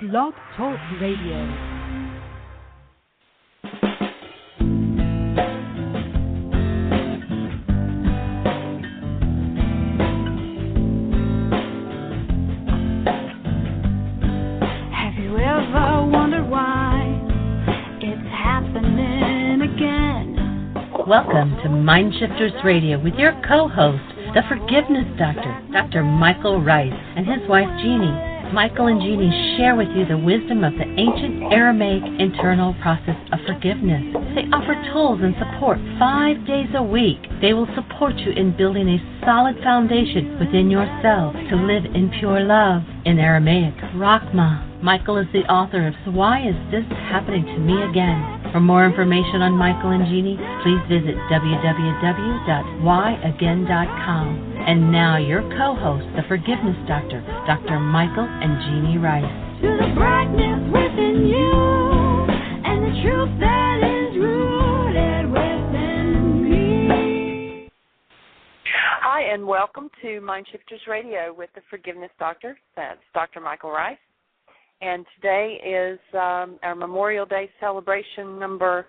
Blog Talk Radio. Welcome to Mind Shifters Radio with your co-host, the Forgiveness Doctor, Dr. Michael Rice, and his wife, Jeannie. Michael and Jeannie share with you the wisdom of the ancient Aramaic internal process of forgiveness. They offer tools and support 5 days a week. They will support you in building a solid foundation within yourself to live in pure love. In Aramaic, Rachma. Michael is the author of So Why Is This Happening to Me Again? For more information on Michael and Jeannie, please visit www.whyagain.com. And now your co-host, the Forgiveness Doctor, Dr. Michael and Jeannie Rice. To the brightness within you and the truth that is rooted within me. Hi, and welcome to Mind Shifters Radio with the Forgiveness Doctor. That's Dr. Michael Rice. And today is our Memorial Day celebration number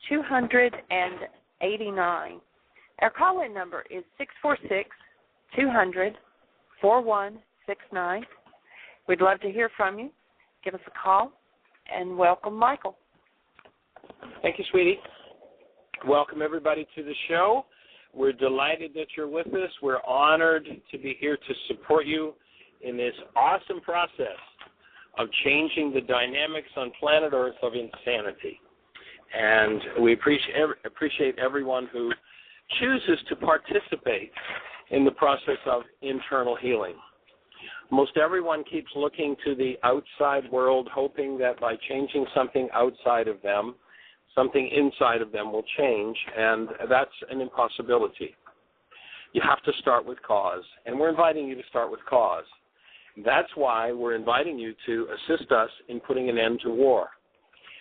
289. Our call-in number is 646-200-4169. We'd love to hear from you. Give us a call, and welcome, Michael. Thank you, sweetie. Welcome, everybody, to the show. We're delighted that you're with us. We're honored to be here to support you in this awesome process of changing the dynamics on planet Earth of insanity. And we appreciate everyone who chooses to participate in the process of internal healing. Most everyone keeps looking to the outside world, hoping that by changing something outside of them, something inside of them will change, and that's an impossibility. You have to start with cause, and we're inviting you to start with cause. That's why we're inviting you to assist us in putting an end to war.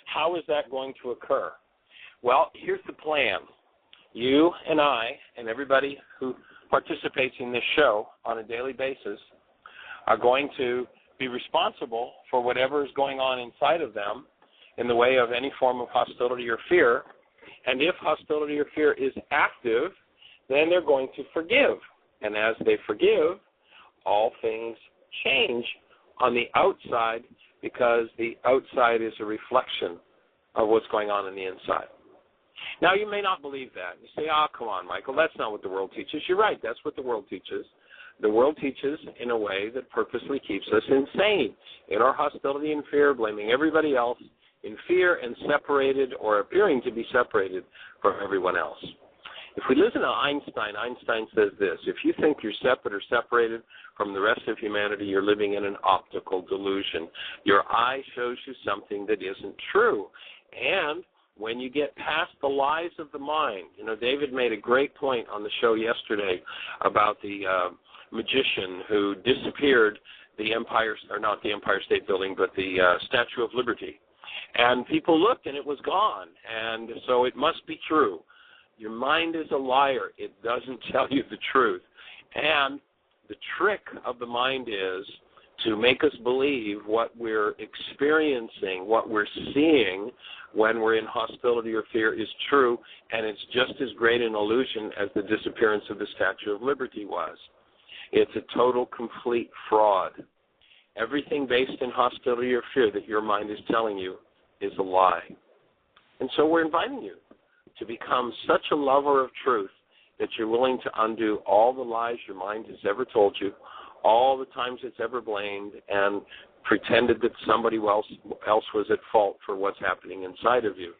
How is that going to occur? Well, here's the plan. You and I and everybody who participates in this show on a daily basis are going to be responsible for whatever is going on inside of them in the way of any form of hostility or fear. And if hostility or fear is active, then they're going to forgive. And as they forgive, all things change on the outside, because the outside is a reflection of what's going on the inside. Now, you may not believe that. You say, come on, Michael, that's not what the world teaches. You're right, that's what the world teaches. The world teaches in a way that purposely keeps us insane in our hostility and fear, blaming everybody else in fear and separated or appearing to be separated from everyone else. If we listen to Einstein, Einstein says this: if you think you're separate or separated from the rest of humanity, you're living in an optical delusion. Your eye shows you something that isn't true. And when you get past the lies of the mind, David made a great point on the show yesterday about the magician who disappeared the Empire, or not the Empire State Building, but the Statue of Liberty. And people looked and it was gone. And so it must be true. Your mind is a liar. It doesn't tell you the truth. And the trick of the mind is to make us believe what we're experiencing, what we're seeing when we're in hostility or fear is true, and it's just as great an illusion as the disappearance of the Statue of Liberty was. It's a total, complete fraud. Everything based in hostility or fear that your mind is telling you is a lie. And so we're inviting you to become such a lover of truth that you're willing to undo all the lies your mind has ever told you, all the times it's ever blamed and pretended that somebody else was at fault for what's happening inside of you.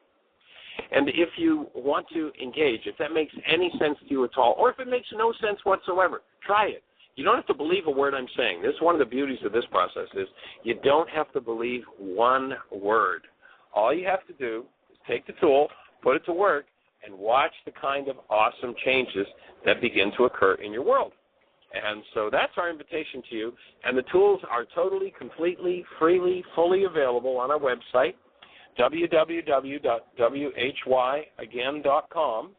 And if you want to engage, if that makes any sense to you at all, or if it makes no sense whatsoever, try it. You don't have to believe a word I'm saying. This is one of the beauties of this process is you don't have to believe one word. All you have to do is take the tool, put it to work, and watch the kind of awesome changes that begin to occur in your world. And so that's our invitation to you. And the tools are totally, completely, freely, fully available on our website. www.whyagain.com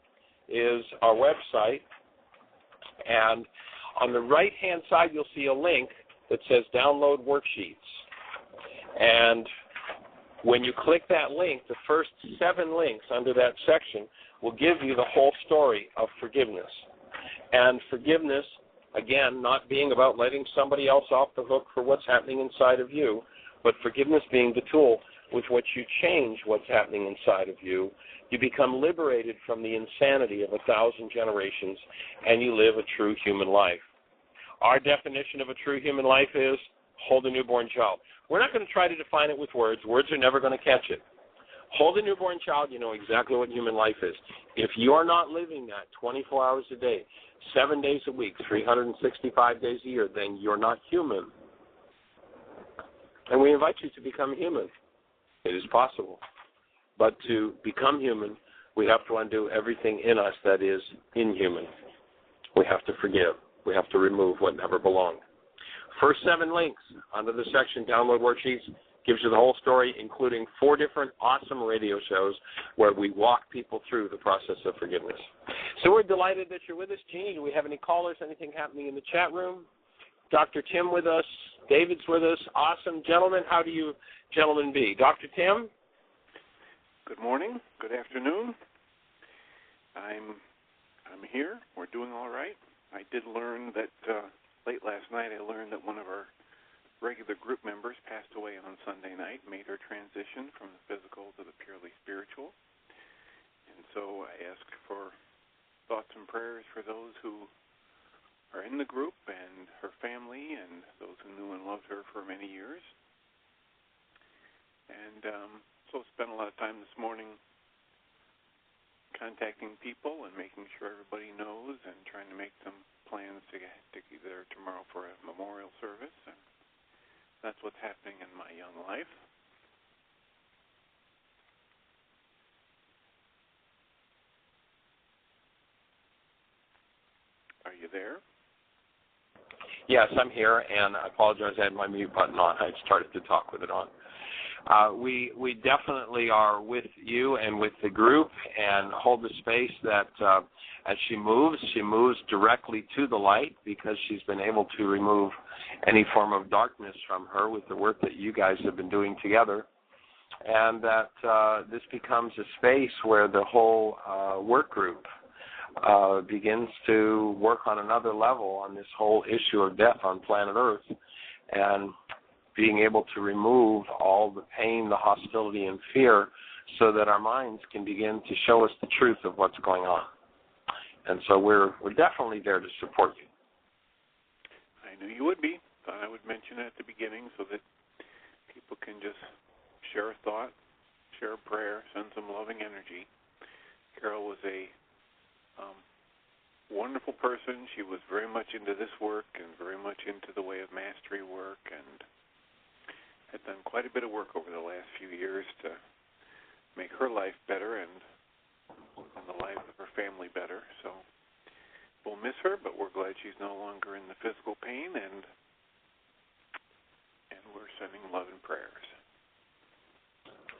is our website. And on the right-hand side, you'll see a link that says Download Worksheets. And when you click that link, the first 7 links under that section will give you the whole story of forgiveness. And forgiveness, again, not being about letting somebody else off the hook for what's happening inside of you, but forgiveness being the tool with which you change what's happening inside of you. You become liberated from the insanity of 1,000 generations, and you live a true human life. Our definition of a true human life is hold a newborn child. We're not going to try to define it with words. Words are never going to catch it. Hold a newborn child, you know exactly what human life is. If you are not living that 24 hours a day, 7 days a week, 365 days a year, then you're not human. And we invite you to become human. It is possible. But to become human, we have to undo everything in us that is inhuman. We have to forgive. We have to remove what never belonged. First 7 links under the section Download Worksheets gives you the whole story, including 4 different awesome radio shows where we walk people through the process of forgiveness. So we're delighted that you're with us. Jeannie, do we have any callers, anything happening in the chat room? Dr. Tim with us. David's with us. Awesome. Gentlemen, how do you gentlemen be? Dr. Tim? Good morning. Good afternoon. I'm here. We're doing all right. I did learn that late last night I learned that one of our regular group members passed away on Sunday night, made her transition from the physical to the purely spiritual. And so I ask for thoughts and prayers for those who are in the group and her family and those who knew and loved her for many years. And so spent a lot of time this morning contacting people and making sure everybody knows and trying to make some plans to get there tomorrow for a memorial service. And that's what's happening in my young life. Are you there? Yes, I'm here, and I apologize. I had my mute button on. I started to talk with it on. We definitely are with you and with the group and hold the space that as she moves directly to the light because she's been able to remove any form of darkness from her with the work that you guys have been doing together. And that this becomes a space where the whole work group begins to work on another level on this whole issue of death on planet Earth and being able to remove all the pain, the hostility, and fear so that our minds can begin to show us the truth of what's going on. And so we're definitely there to support you. I knew you would be. Thought I would mention it at the beginning so that people can just share a thought, share a prayer, send some loving energy. Carol was a wonderful person. She was very much into this work and very much into the way of mastery work and had done quite a bit of work over the last few years to make her life better and the life of her family better. So we'll miss her, but we're glad she's no longer in the physical pain, and we're sending love and prayers.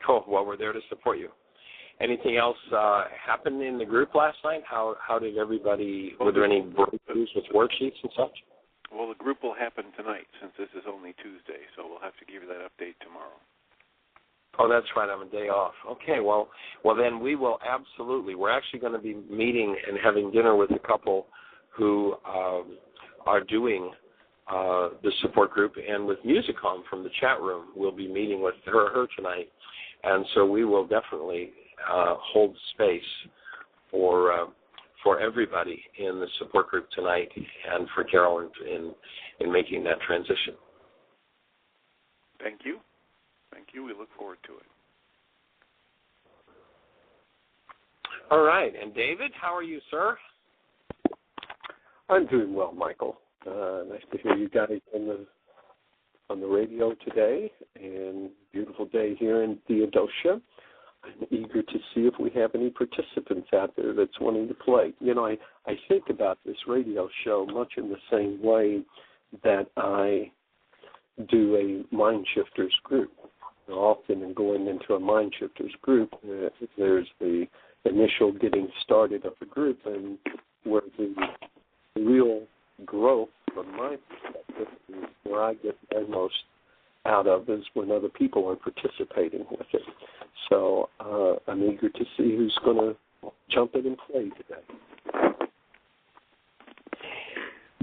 Cool. Well, we're there to support you. Anything else happen in the group last night? How did everybody, were there any breakthroughs with worksheets and such? Well, the group will happen tonight since this is only Tuesday, so we'll have to give you that update tomorrow. Oh, that's right. I'm a day off. Okay, well, then we will absolutely. We're actually going to be meeting and having dinner with a couple who are doing the support group, and with Musicom from the chat room, we'll be meeting with her tonight. And so we will definitely hold space for everybody in the support group tonight and for Carol in making that transition. Thank you. Thank you. We look forward to it. All right. And David, how are you, sir? I'm doing well, Michael. Nice to hear you guys on the radio today, and beautiful day here in Theodosia. I'm eager to see if we have any participants out there that's wanting to play. You know, I think about this radio show much in the same way that I do a Mind Shifters group. Often in going into a Mind Shifters group, there's the initial getting started of the group, and where the real growth from my perspective is where I get my most out of is when other people are participating with it. So I'm eager to see who's going to jump in and play today.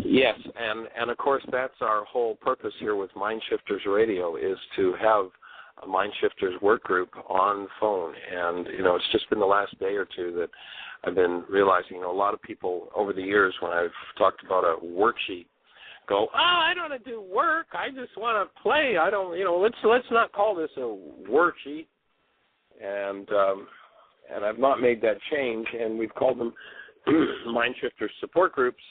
Yes, and of course that's our whole purpose here with Mind Shifters Radio, is to have a Mind Shifters work group on the phone. And, it's just been the last day or two that I've been realizing, a lot of people over the years when I've talked about a worksheet go, I don't want to do work, I just want to play. I don't, let's not call this a worksheet. And I've not made that change, and we've called them Mind Shifters support groups.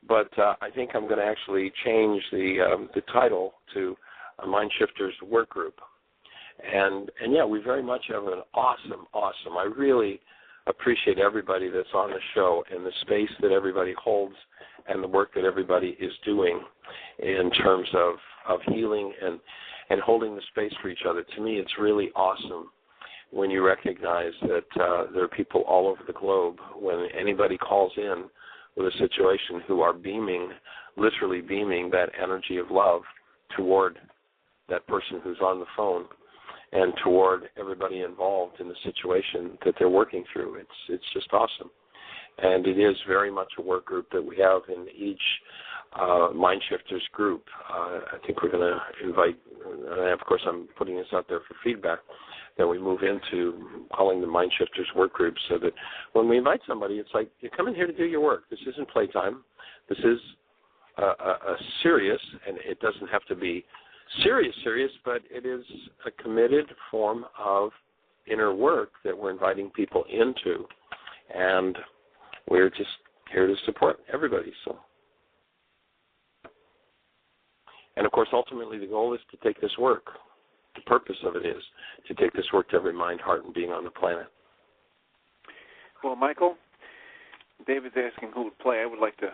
But I think I'm going to actually change the title to a Mind Shifters work group. And yeah, we very much have an awesome. I really appreciate everybody that's on the show and the space that everybody holds and the work that everybody is doing in terms of healing and holding the space for each other. To me, it's really awesome when you recognize that there are people all over the globe, when anybody calls in with a situation, who are beaming, literally beaming that energy of love toward that person who's on the phone and toward everybody involved in the situation that they're working through. It's just awesome. And it is very much a work group that we have in each Mind Shifters group. I think we're going to invite, and of course I'm putting this out there for feedback, that we move into calling the Mind Shifters work groups, so that when we invite somebody, it's like, you come in here to do your work. This isn't playtime. This is a serious, and it doesn't have to be serious, but it is a committed form of inner work that we're inviting people into, and we're just here to support everybody. So, and of course, ultimately, the goal is to take this work. The purpose of it is to take this work to every mind, heart, and being on the planet. Well, Michael, David's asking who would play. I would like to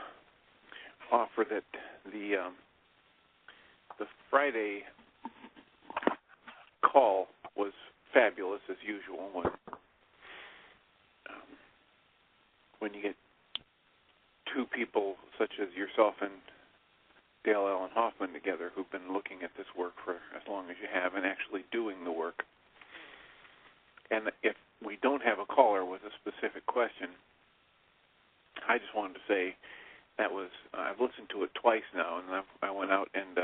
offer that the Friday call was fabulous as usual. When you get two people such as yourself and Dale Allen Hoffman together, who've been looking at this work for as long as you have and actually doing the work. And if we don't have a caller with a specific question, I just wanted to say that I've listened to it twice now, and I went out and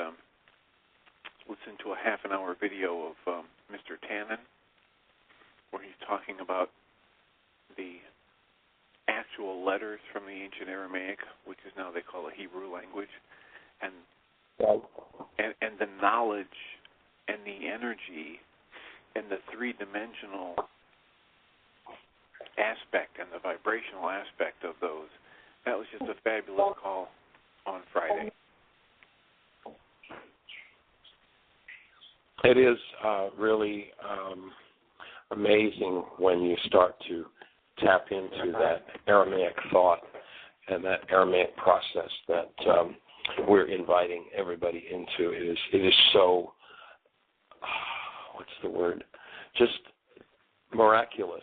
listened to a half-an-hour video of Mr. Tannen, where he's talking about the actual letters from the ancient Aramaic, which is now they call the Hebrew language, and the knowledge and the energy and the three-dimensional aspect and the vibrational aspect of those. That was just a fabulous call on Friday. It is really amazing when you start to tap into that Aramaic thought and that Aramaic process that we're inviting everybody into. It is so, what's the word, just miraculous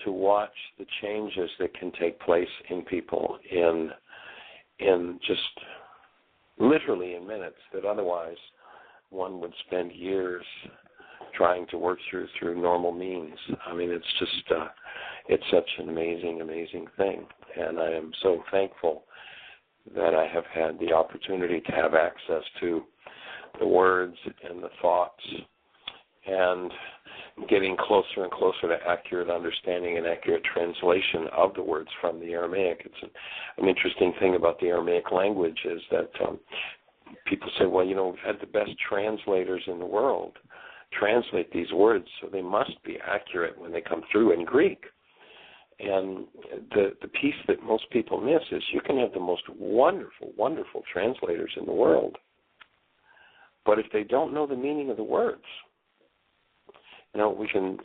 to watch the changes that can take place in people in just literally in minutes that otherwise one would spend years trying to work through normal means. I mean, it's just, it's such an amazing thing. And I am so thankful that I have had the opportunity to have access to the words and the thoughts and getting closer and closer to accurate understanding and accurate translation of the words from the Aramaic. It's an interesting thing about the Aramaic language is that people say, well, we've had the best translators in the world translate these words, so they must be accurate when they come through in Greek. And the piece that most people miss is you can have the most wonderful translators in the world, but if they don't know the meaning of the words, we can,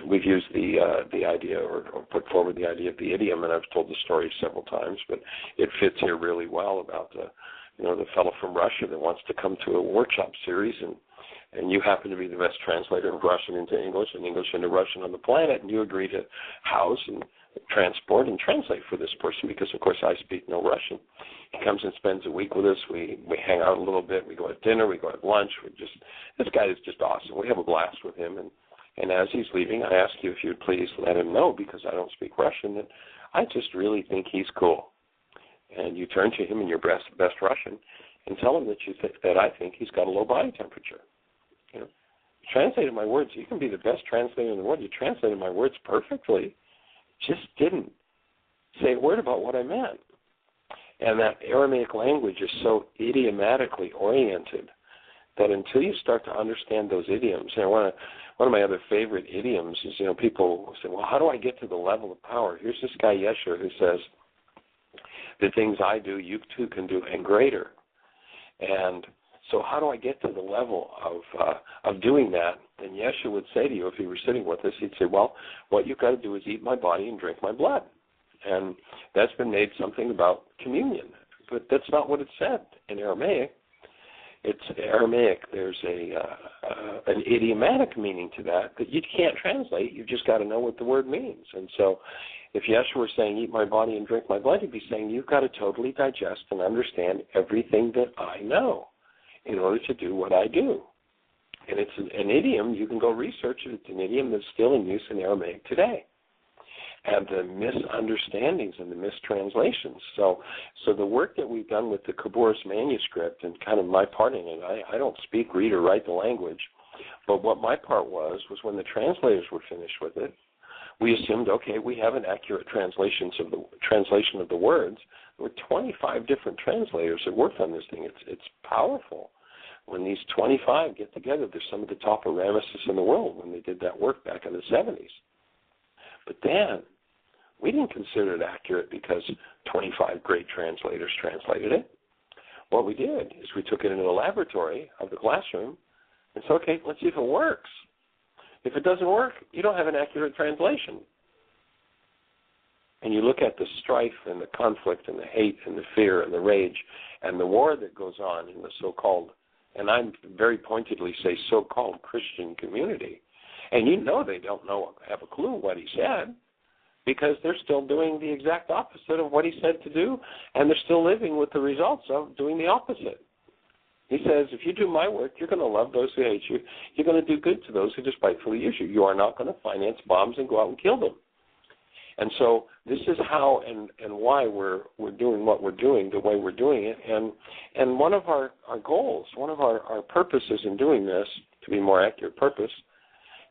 we've used the idea or put forward the idea of the idiom, and I've told the story several times, but it fits here really well about the fellow from Russia that wants to come to a workshop series, and you happen to be the best translator of Russian into English and English into Russian on the planet, and you agree to house and transport and translate for this person because, of course, I speak no Russian. He comes and spends a week with us. We hang out a little bit. We go at dinner. We go at lunch. This guy is just awesome. We have a blast with him. And as he's leaving, I ask you if you'd please let him know, because I don't speak Russian, that I just really think he's cool. And you turn to him in your best Russian and tell him that I think he's got a low body temperature. You know, translated my words. You can be the best translator in the world. You translated my words perfectly. Just didn't say a word about what I meant. And that Aramaic language is so idiomatically oriented that until you start to understand those idioms, one of my other favorite idioms is, people say, well, how do I get to the level of power? Here's this guy, Yeshua, who says, the things I do, you too can do, and greater. And so how do I get to the level of doing that? And Yeshua would say to you, if he were sitting with us, he'd say, well, what you've got to do is eat my body and drink my blood. And that's been made something about communion. But that's not what it said in Aramaic. It's Aramaic. There's an idiomatic meaning to that you can't translate. You've just got to know what the word means. And so if Yeshua were saying, eat my body and drink my blood, he'd be saying, you've got to totally digest and understand everything that I know in order to do what I do. And it's an idiom. You can go research it. It's an idiom that's still in use in Aramaic today. And the misunderstandings and the mistranslations. So the work that we've done with the Khabouris manuscript and kind of my part in it, I don't speak, read, or write the language, but what my part was when the translators were finished with it, we assumed, okay, we have an accurate translation of the words. There were 25 different translators that worked on this thing. It's powerful. When these 25 get together, they're some of the top Aramicists in the world when they did that work back in the 70s. But then we didn't consider it accurate because 25 great translators translated it. What we did is we took it into the laboratory of the classroom and said, okay, let's see if it works. If it doesn't work, you don't have an accurate translation. And you look at the strife and the conflict and the hate and the fear and the rage and the war that goes on in the so-called, and I very pointedly say so-called Christian community. And they don't have a clue what he said, because they're still doing the exact opposite of what he said to do, and they're still living with the results of doing the opposite. He says, if you do my work, you're going to love those who hate you. You're going to do good to those who despitefully use you. You are not going to finance bombs and go out and kill them. And so this is how and why we're doing what we're doing, the way we're doing it. And one of our goals, one of our purposes in doing this, to be more accurate purpose,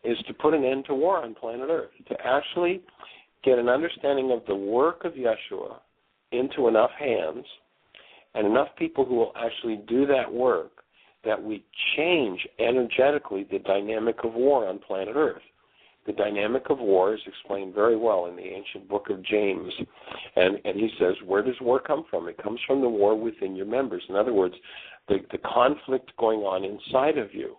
is to put an end to war on planet Earth, to actually get an understanding of the work of Yeshua into enough hands and enough people who will actually do that work that we change energetically the dynamic of war on planet Earth. The dynamic of war is explained very well in the ancient book of James. And he says, where does war come from? It comes from the war within your members. In other words, the conflict going on inside of you.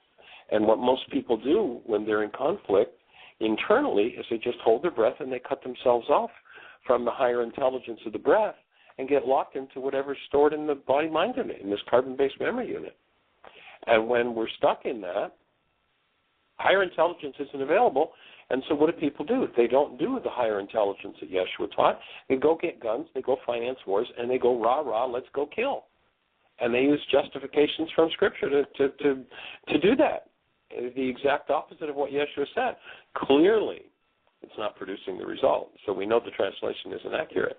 And what most people do when they're in conflict internally is they just hold their breath and they cut themselves off from the higher intelligence of the breath and get locked into whatever's stored in the body-mind unit, in this carbon-based memory unit. And when we're stuck in that, higher intelligence isn't available, and so what do people do? They don't do the higher intelligence that Yeshua taught. They go get guns, they go finance wars, and they go rah-rah, let's go kill. And they use justifications from Scripture to do that. The exact opposite of what Yeshua said. Clearly, it's not producing the result. So we know the translation isn't accurate.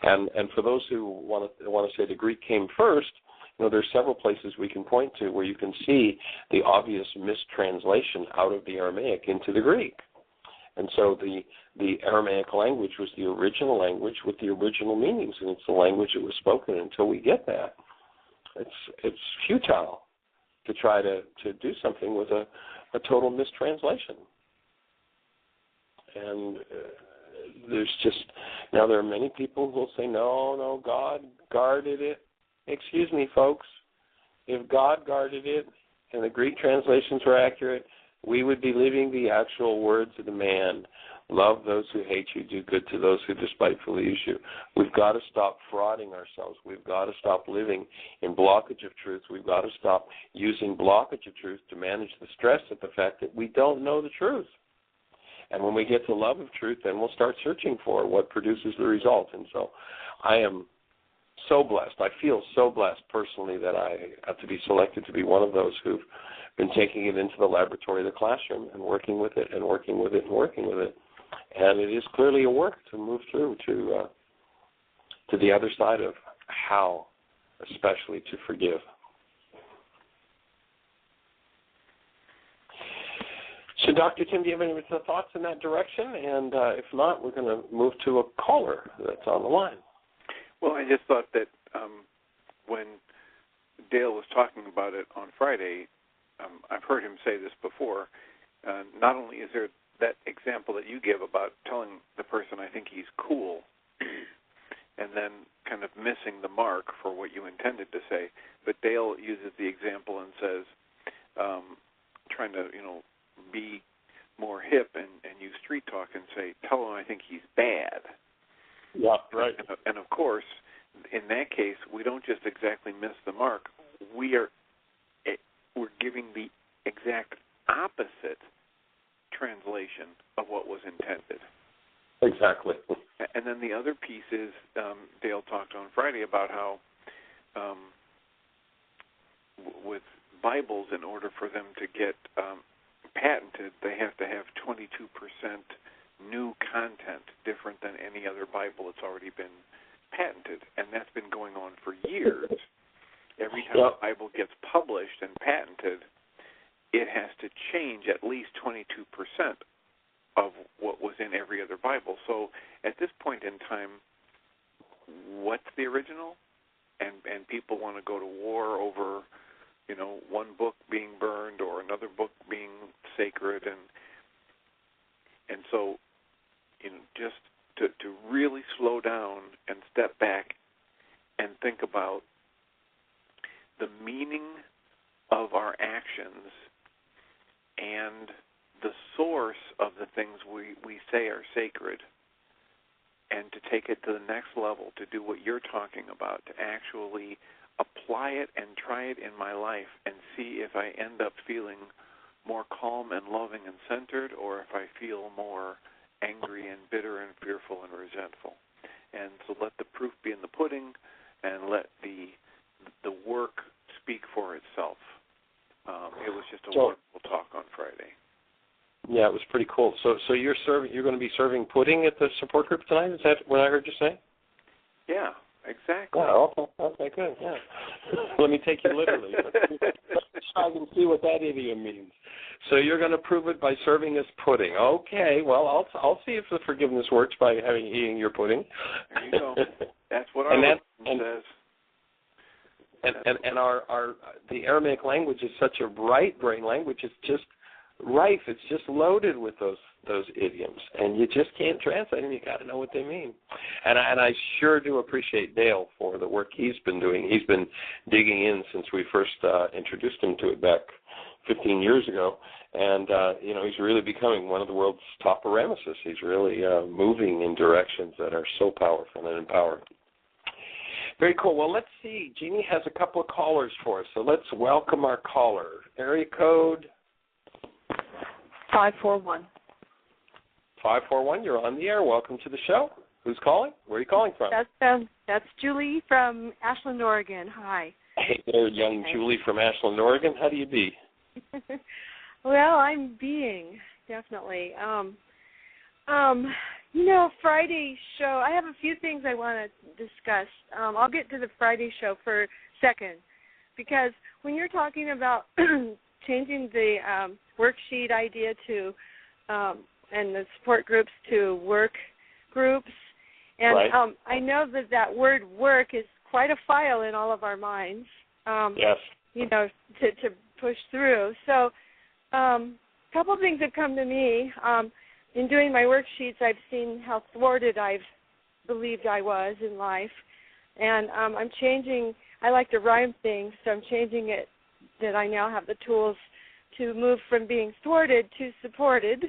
And for those who want to say the Greek came first, there's several places we can point to where you can see the obvious mistranslation out of the Aramaic into the Greek. And so the Aramaic language was the original language with the original meanings, and it's the language that was spoken. Until we get that, it's futile to try to do something with a total mistranslation. And there are many people who will say, no, God guarded it. Excuse me, folks. If God guarded it and the Greek translations were accurate, we would be living the actual words of the man. Love those who hate you, do good to those who despitefully use you. We've got to stop frauding ourselves. We've got to stop living in blockage of truth. We've got to stop using blockage of truth to manage the stress of the fact that we don't know the truth. And when we get to love of truth, then we'll start searching for what produces the result. And so I am so blessed. I feel so blessed personally that I have to be selected to be one of those who've been taking it into the laboratory of the classroom and working with it and working with it and working with it. And it is clearly a work to move through to the other side of how, especially to forgive. So, Dr. Tim, do you have any thoughts in that direction? And if not, we're going to move to a caller that's on the line. Well, I just thought that when Dale was talking about it on Friday, I've heard him say this before. Not only is there that example that you give about telling the person, I think he's cool, and then kind of missing the mark for what you intended to say, but Dale uses the example and says, trying to, be more hip and use street talk and say, tell him I think he's bad. Yeah, right. And of course, in that case, we don't just exactly miss the mark. We're giving the exact opposite translation of what was intended. Exactly. And then the other piece is, Dale talked on Friday about how with Bibles, in order for them to get patented, they have to have 22% new content, different than any other Bible that's already been patented. And that's been going on for years. Every time a Bible gets published and patented, it has to change at least 22% of what was in every other Bible. So at this point in time, what's the original? And people want to go to war over, one book being burned or another book being sacred, and so, just to really slow down and step back and think about the meaning of our actions and the source of the things we say are sacred, and to take it to the next level, to do what you're talking about, to actually apply it and try it in my life and see if I end up feeling more calm and loving and centered, or if I feel more angry and bitter and fearful and resentful. And so let the proof be in the pudding, and let the work speak for itself. It was just a wonderful talk on Friday. Yeah, it was pretty cool. So you're going to be serving pudding at the support group tonight? Is that what I heard you say? Yeah, exactly. Oh, okay, good. Yeah. Let me take you literally. So I can see what that idiom means. So you're going to prove it by serving us pudding. Okay. Well, I'll see if the forgiveness works by eating your pudding. There you go. That's what our says. And our the Aramaic language is such a bright brain language. It's just rife. It's just loaded with those idioms, and you just can't translate them. You got to know what they mean. And I sure do appreciate Dale for the work he's been doing. He's been digging in since we first introduced him to it back 15 years ago, and he's really becoming one of the world's top Aramicists. He's really moving in directions that are so powerful and empowering. Very cool. Well, let's see. Jeannie has a couple of callers for us, so let's welcome our caller. Area code 541. 541, you're on the air. Welcome to the show. Who's calling? Where are you calling from? That's Julie from Ashland, Oregon. Hi. Hey there, young Julie from Ashland, Oregon. How do you be? Well, I'm being, definitely. Friday show, I have a few things I want to discuss. I'll get to the Friday show for a second, because when you're talking about changing the worksheet idea to and the support groups to work groups, and right. I know that word work is quite a file in all of our minds. Yes. To push through. So a couple things have come to me. In doing my worksheets, I've seen how thwarted I've believed I was in life. And I'm changing. I like to rhyme things, so I'm changing it that I now have the tools to move from being thwarted to supported.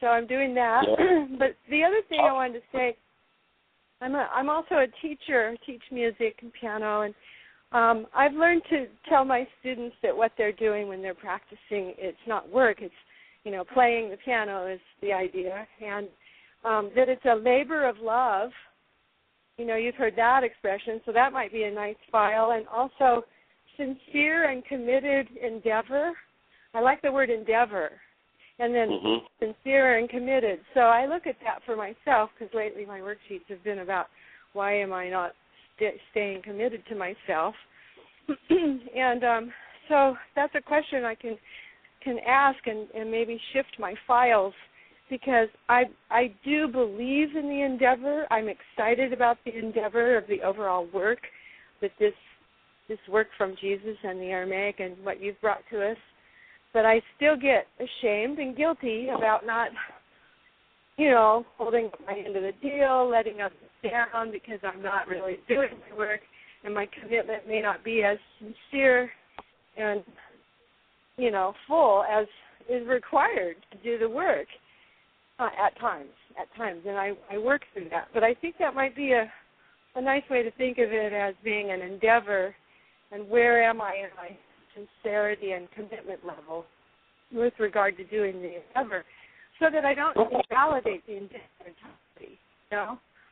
So I'm doing that. Yeah. But the other thing I wanted to say, I'm also a teacher. I teach music and piano, and I've learned to tell my students that what they're doing when they're practicing, it's not work. playing the piano is the idea, and that it's a labor of love. You've heard that expression, so that might be a nice file. And also sincere and committed endeavor. I like the word endeavor. And then sincere and committed. So I look at that for myself, because lately my worksheets have been about why am I not staying committed to myself. And so that's a question I can ask and maybe shift my files, because I do believe in the endeavor. I'm excited about the endeavor of the overall work, that this work from Jesus and the Aramaic and what you've brought to us. But I still get ashamed and guilty about not, holding up my end of the deal, letting us down because I'm not really doing the work, and my commitment may not be as sincere and, full as is required to do the work at times. And I work through that. But I think that might be a nice way to think of it, as being an endeavor, and where am I in my sincerity and commitment level with regard to doing the endeavor, so that I don't invalidate the endeavor entirely,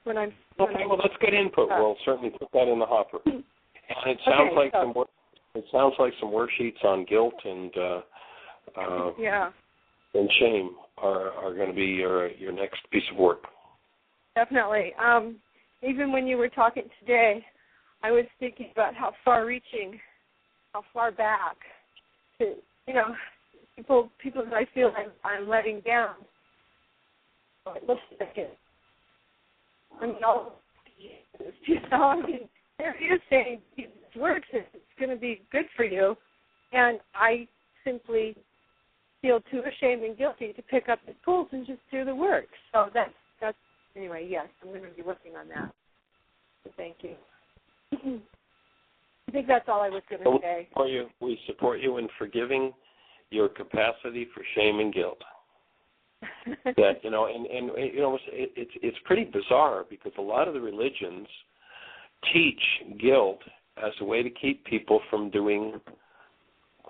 Well, that's good input. We'll certainly put that in the hopper. And it sounds like some worksheets on guilt and shame are going to be your next piece of work. Definitely. Even when you were talking today, I was thinking about how far back to, people that I feel I'm letting down. It looks like it. There he is saying this works, it's going to be good for you, and I simply feel too ashamed and guilty to pick up the tools and just do the work. So that's anyway, yes, I'm going to be working on that. So thank you. I think that's all I was going to say. We support you in forgiving your capacity for shame and guilt. That it's pretty bizarre, because a lot of the religions teach guilt as a way to keep people from doing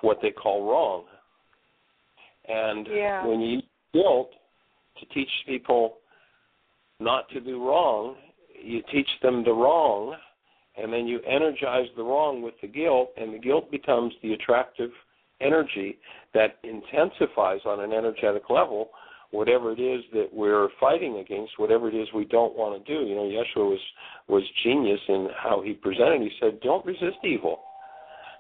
what they call wrong. And when you use guilt to teach people not to do wrong, you teach them the wrong, and then you energize the wrong with the guilt, and the guilt becomes the attractive energy that intensifies on an energetic level whatever it is that we're fighting against, whatever it is we don't want to do. Yeshua was genius in how he presented. He said, don't resist evil,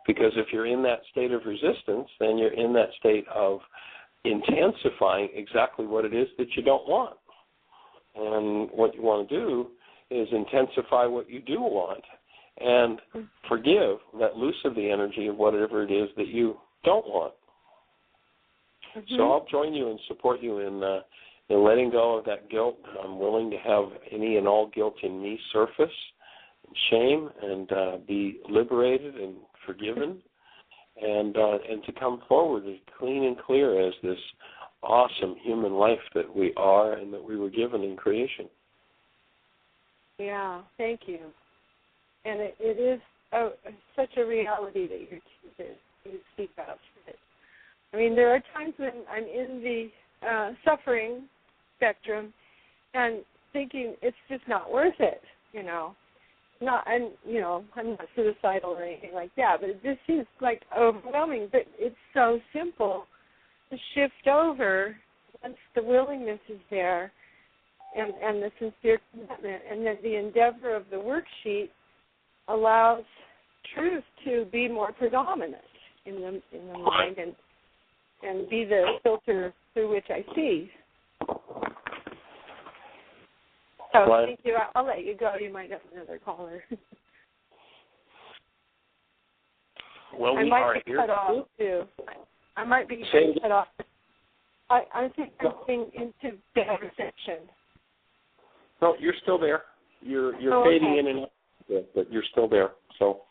because if you're in that state of resistance, then you're in that state of intensifying exactly what it is that you don't want. And what you want to do is intensify what you do want and forgive, let loose of the energy of whatever it is that you don't want. So I'll join you and support you in letting go of that guilt. I'm willing to have any and all guilt in me surface, and shame, and be liberated and forgiven, and to come forward as clean and clear as this awesome human life that we are and that we were given in creation. Yeah, thank you. And it is such a reality that you speak of. I mean, there are times when I'm in the suffering spectrum and thinking it's just not worth it, I'm not suicidal or anything like that, but it just seems like overwhelming. But it's so simple to shift over once the willingness is there and the sincere commitment, and that the endeavor of the worksheet allows truth to be more predominant in the mind and be the filter through which I see. So thank you. I'll let you go. You might have another caller. Well, I might be cut off too. I might be cut off. I think I'm getting into bad reception. No, you're still there. You're fading in and out, but you're still there. So,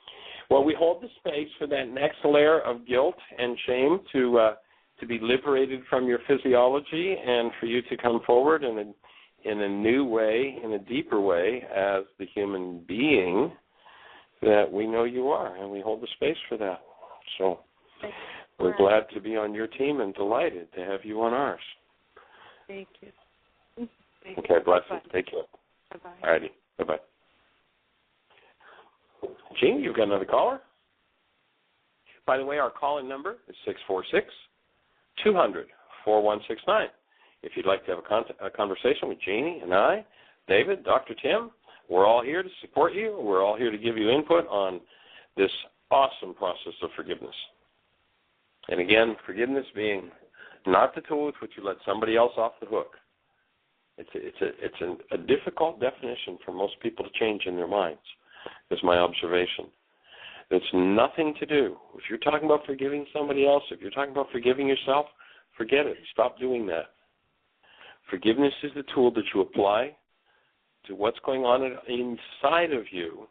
well, we hold the space for that next layer of guilt and shame to be liberated from your physiology, and for you to come forward in a new way, in a deeper way, as the human being that we know you are, and we hold the space for that. So We're glad to be on your team and delighted to have you on ours. Thank you. Okay, blessings. Take care. Bye-bye. All righty. Bye-bye. Gene, you've got another caller? By the way, our call-in number is 646-200-4169. If you'd like to have a conversation with Jeannie and I, David, Dr. Tim, we're all here to support you. We're all here to give you input on this awesome process of forgiveness. And again, forgiveness being not the tool with which you let somebody else off the hook. It's a difficult definition for most people to change in their minds, is my observation. It's nothing to do. If you're talking about forgiving somebody else, if you're talking about forgiving yourself, forget it. Stop doing that. Forgiveness is the tool that you apply to what's going on inside of you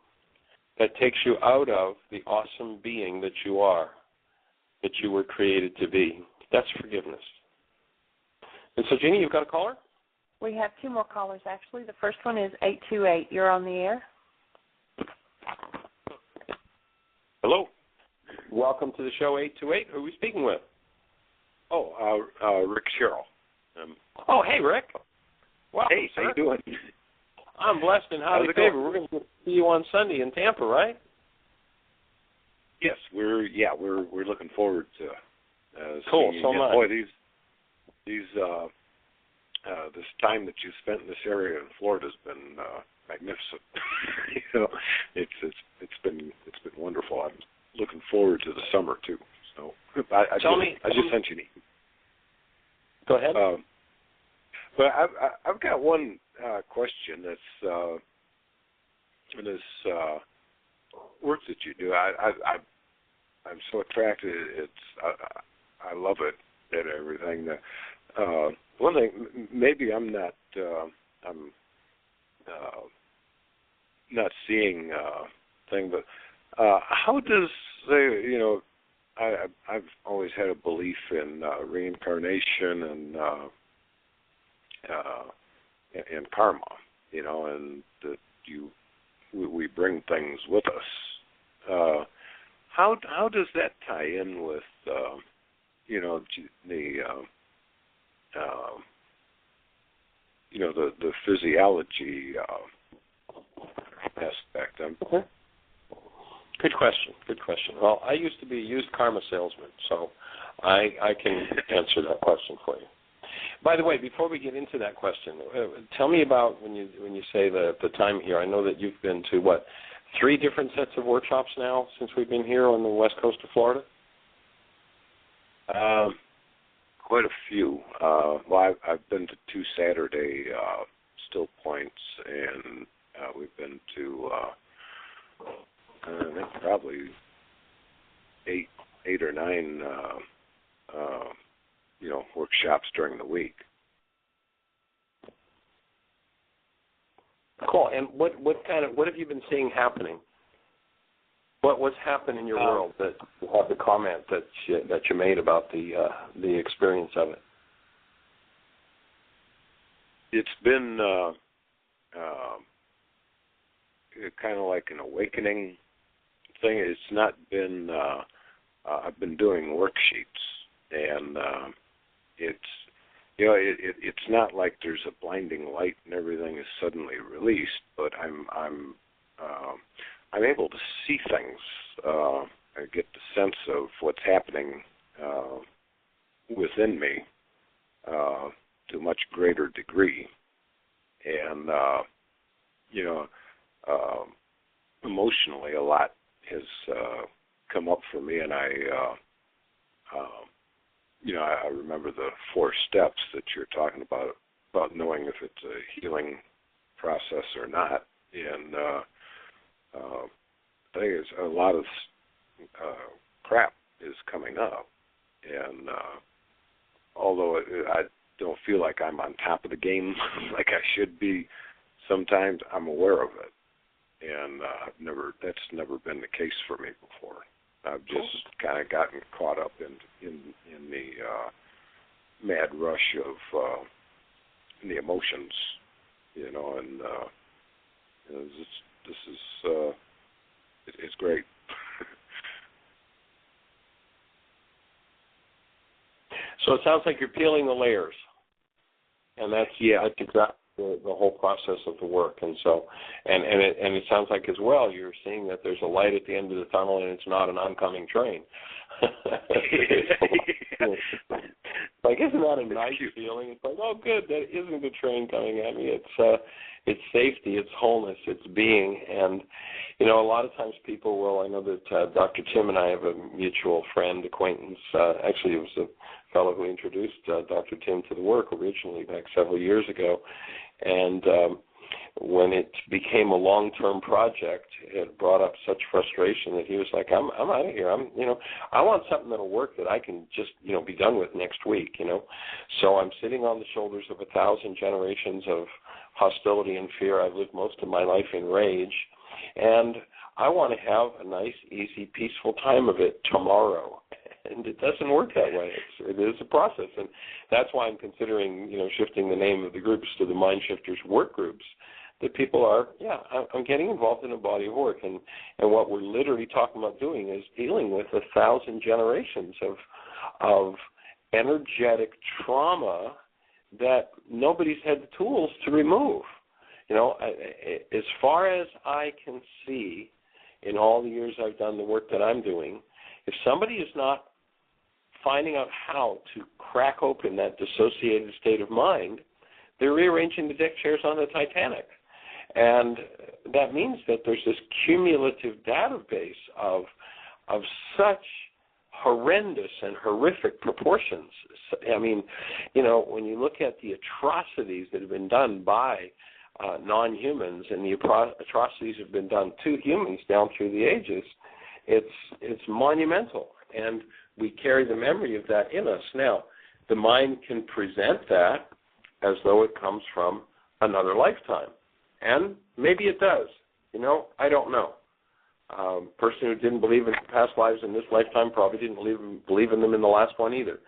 that takes you out of the awesome being that you are, that you were created to be. That's forgiveness. And so, Jeannie, you've got a caller? We have two more callers, actually. The first one is 828. You're on the air. Hello. Welcome to the show, 828. Who are we speaking with? Oh, Rick Sherrill. Oh, hey, Rick. Wow, hey, how you doing? I'm blessed and highly favored. We're going to see you on Sunday in Tampa, right? Yes, we're looking forward to. Cool. Seeing So much. Boy, this time that you spent in this area in Florida has been magnificent. It's been wonderful. I'm looking forward to the summer too. So I just sent you an email. Go ahead. But I've got one question that's in this work that you do. I'm so attracted. I love it and everything. One thing, maybe I'm not seeing thing, but how does I've always had a belief in reincarnation and karma, and that we bring things with us. How does that tie in with the physiology aspect? Okay. Good question. Well, I used to be a used karma salesman, so I can answer that question for you. By the way, before we get into that question, tell me about when you say the time here. I know that you've been to, 3 different sets of workshops now since we've been here on the west coast of Florida? Quite a few. Well, I've been to 2 Saturday still points, and we've been to I think probably 8 or 9 workshops during the week. Cool. And what have you been seeing happening? What's happened in your world that you have the comment that you made about the experience of it? It's been kind of like an awakening thing. It's not been. I've been doing worksheets, and it's not like there's a blinding light and everything is suddenly released, but I'm able to see things. I get the sense of what's happening within me to a much greater degree, and emotionally, a lot has come up for me, and I remember the 4 steps that you're talking about knowing if it's a healing process or not, and I think it's a lot of crap is coming up, and although I don't feel like I'm on top of the game like I should be, sometimes I'm aware of it, and that's never been the case for me before. I've just kind of gotten caught up in the mad rush of the emotions, and this is it's great. So it sounds like you're peeling the layers, and that's exactly the whole process of the work. And so, and it sounds like as well you're seeing that there's a light at the end of the tunnel, and it's not an oncoming train. Like, isn't that a nice feeling? It's like, oh, good, that isn't a train coming at me. It's safety, it's wholeness, it's being. And, you know, a lot of times people will, I know that Dr. Tim and I have a mutual friend, acquaintance. Actually, it was a fellow who introduced Dr. Tim to the work originally back several years ago. And when it became a long-term project, it brought up such frustration that he was like, I'm out of here. I want something that'll work that I can just, be done with next week, So I'm sitting on the shoulders of 1,000 generations of hostility and fear. I've lived most of my life in rage, and I want to have a nice, easy, peaceful time of it tomorrow. And it doesn't work that way. It is a process, and that's why I'm considering, shifting the name of the groups to the Mind Shifters work groups. That people are, I'm getting involved in a body of work, and what we're literally talking about doing is dealing with 1,000 generations of energetic trauma that nobody's had the tools to remove. As far as I can see, in all the years I've done the work that I'm doing, if somebody is not finding out how to crack open that dissociated state of mind, they're rearranging the deck chairs on the Titanic. And that means that there's this cumulative database of such horrendous and horrific proportions. I mean, when you look at the atrocities that have been done by non-humans, and the atrocities have been done to humans down through the ages, it's monumental. And we carry the memory of that in us. Now, the mind can present that as though it comes from another lifetime. And maybe it does. I don't know. Person who didn't believe in past lives in this lifetime probably didn't believe in them in the last one either.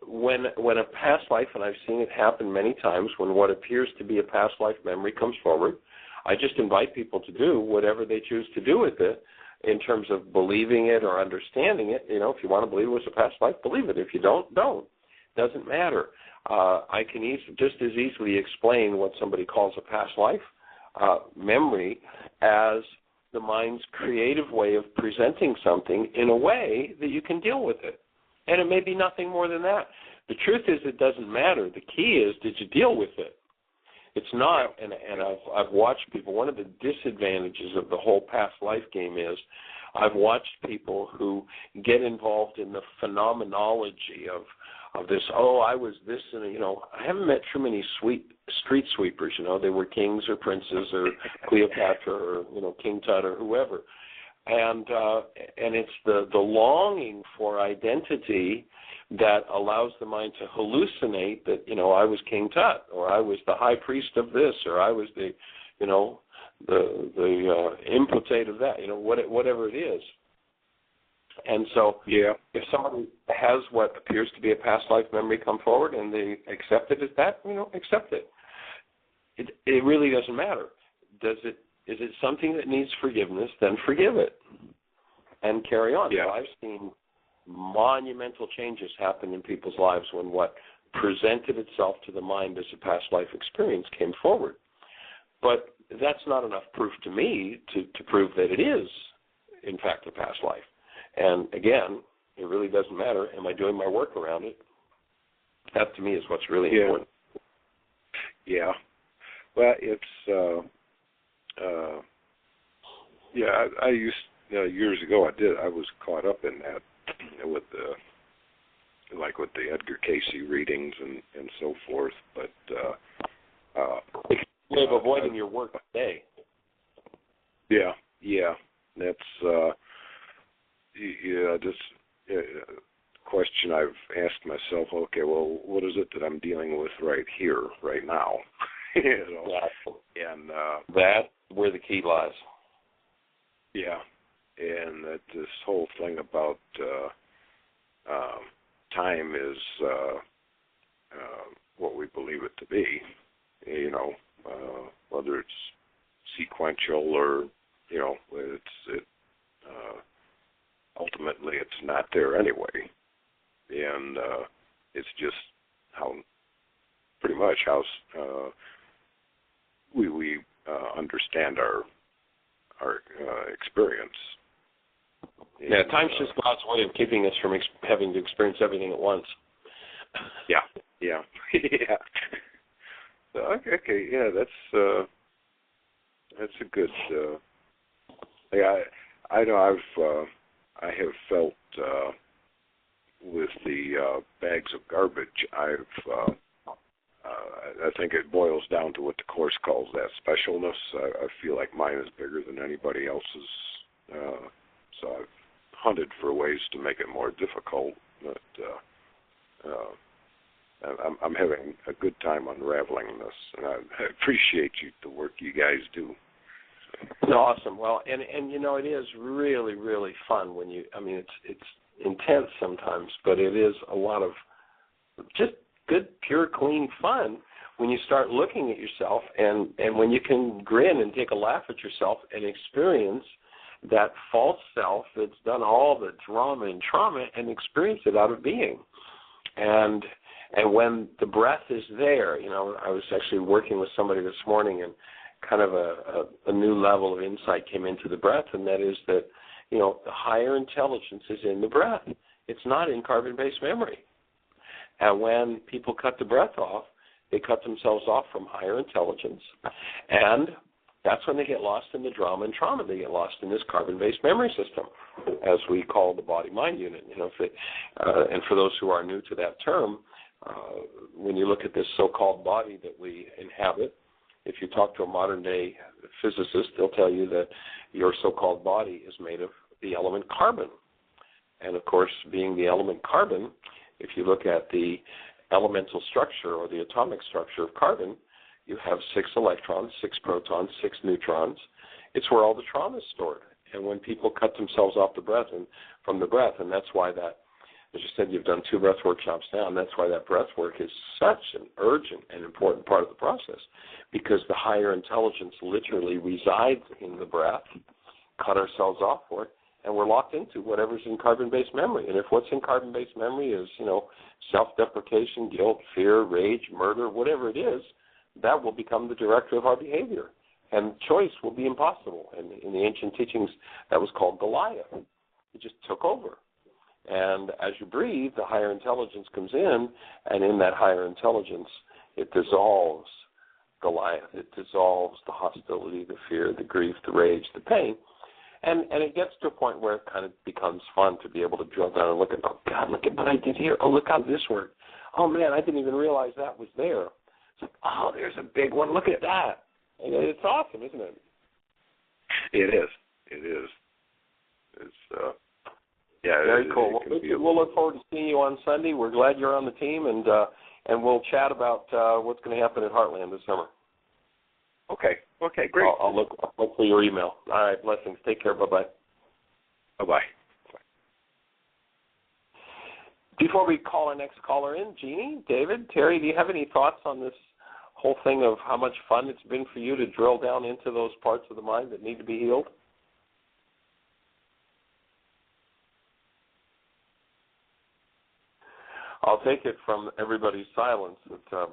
When a past life, and I've seen it happen many times, when what appears to be a past life memory comes forward, I just invite people to do whatever they choose to do with it in terms of believing it or understanding it. If you want to believe it was a past life, believe it. If you don't. Doesn't matter. I can just as easily explain what somebody calls a past life memory as the mind's creative way of presenting something in a way that you can deal with it. And it may be nothing more than that. The truth is, it doesn't matter. The key is, did you deal with it? It's not, and I've watched people, one of the disadvantages of the whole past life game is I've watched people who get involved in the phenomenology of this, I was this, and, I haven't met too many street sweepers, they were kings or princes or Cleopatra or, King Tut or whoever. And it's the longing for identity that allows the mind to hallucinate that, I was King Tut, or I was the high priest of this, or I was the impotent of that, whatever it is. And so if somebody has what appears to be a past life memory come forward and they accept it as that, accept it. It really doesn't matter. Is it something that needs forgiveness? Then forgive it and carry on. Yeah. So I've seen monumental changes happen in people's lives when what presented itself to the mind as a past life experience came forward. But that's not enough proof to me to prove that it is, in fact, a past life. And again, it really doesn't matter. Am I doing my work around it? That to me is what's really important. Yeah. Well, it's I used years ago. I was caught up in that with the Edgar Casey readings and so forth. But way of avoiding your work today. Yeah. That's this question I've asked myself. Okay, well, what is it that I'm dealing with right here, right now? And that's where the key lies. Yeah, and that this whole thing about time is what we believe it to be. Whether it's sequential or ultimately it's not there anyway. and it's just how pretty much how we understand our experience. Yeah, time's just God's way of keeping us from having to experience everything at once. Yeah. Yeah. So, okay. Yeah, that's a good. I know I have felt with the bags of garbage. I think it boils down to what the Course calls that specialness. I feel like mine is bigger than anybody else's, so I've hunted for ways to make it more difficult. But I'm having a good time unraveling this, and I appreciate the work you guys do. It's awesome. Well, and it is really, really fun when it's intense sometimes, but it is a lot of just good, pure, clean fun when you start looking at yourself and when you can grin and take a laugh at yourself and experience that false self that's done all the drama and trauma and experience it out of being. And when the breath is there, I was actually working with somebody this morning, and kind of a new level of insight came into the breath, and that is that, the higher intelligence is in the breath. It's not in carbon-based memory. And when people cut the breath off, they cut themselves off from higher intelligence, and that's when they get lost in the drama and trauma. They get lost in this carbon-based memory system, as we call the body-mind unit. And for those who are new to that term, when you look at this so-called body that we inhabit, if you talk to a modern-day physicist, they'll tell you that your so-called body is made of the element carbon. And, of course, being the element carbon, if you look at the elemental structure or the atomic structure of carbon, you have 6 electrons, 6 protons, 6 neutrons. It's where all the trauma is stored. And when people cut themselves off from the breath, and that's why that, as you said, you've done 2 breath workshops now, and that's why that breath work is such an urgent and important part of the process, because the higher intelligence literally resides in the breath, cut ourselves off for it, and we're locked into whatever's in carbon-based memory. And if what's in carbon-based memory is, self-deprecation, guilt, fear, rage, murder, whatever it is, that will become the director of our behavior. And choice will be impossible. And in the ancient teachings, that was called Goliath. It just took over. And as you breathe, the higher intelligence comes in, and in that higher intelligence, it dissolves Goliath. It dissolves the hostility, the fear, the grief, the rage, the pain. And it gets to a point where it kind of becomes fun to be able to drill down and look at, oh, God, look at what I did here. Oh, look how this worked. Oh, man, I didn't even realize that was there. It's like, oh, there's a big one. Look at that. And it's awesome, isn't it? It is. It's, yeah. Very cool. We'll look forward to seeing you on Sunday. We're glad you're on the team, and we'll chat about what's going to happen at Heartland this summer. Okay, great. I'll look for your email. All right, blessings. Take care. Bye-bye. Bye-bye. Before we call our next caller in, Jeannie, David, Terry, do you have any thoughts on this whole thing of how much fun it's been for you to drill down into those parts of the mind that need to be healed? I'll take it from everybody's silence that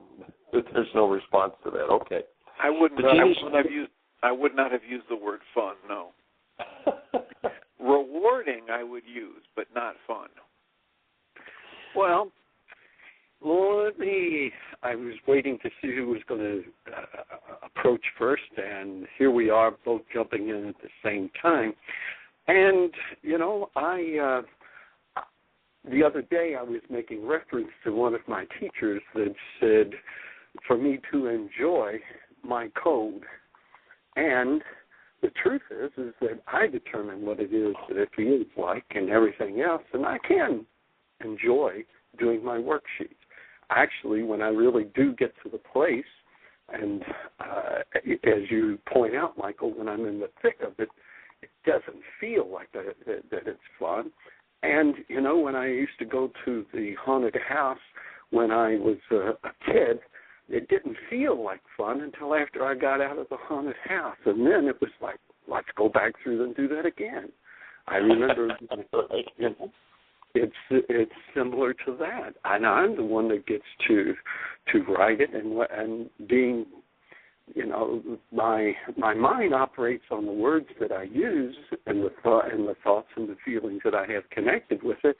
there's no response to that. Okay. I would not have used the word fun, no. Rewarding I would use, but not fun. Well, I was waiting to see who was going to approach first, and here we are both jumping in at the same time. And, the other day I was making reference to one of my teachers that said for me to enjoy my code. And the truth is that I determine what it is that it feels like and everything else, and I can enjoy doing my worksheets. Actually, when I really do get to the place, and as you point out, Michael, when I'm in the thick of it, it doesn't feel like that it's fun. And, when I used to go to the haunted house when I was a kid, it didn't feel like fun until after I got out of the haunted house. And then it was like, let's go back through and do that again. I remember, it's similar to that, and I'm the one that gets to write it, and being, my mind operates on the words that I use and the thoughts and the feelings that I have connected with it,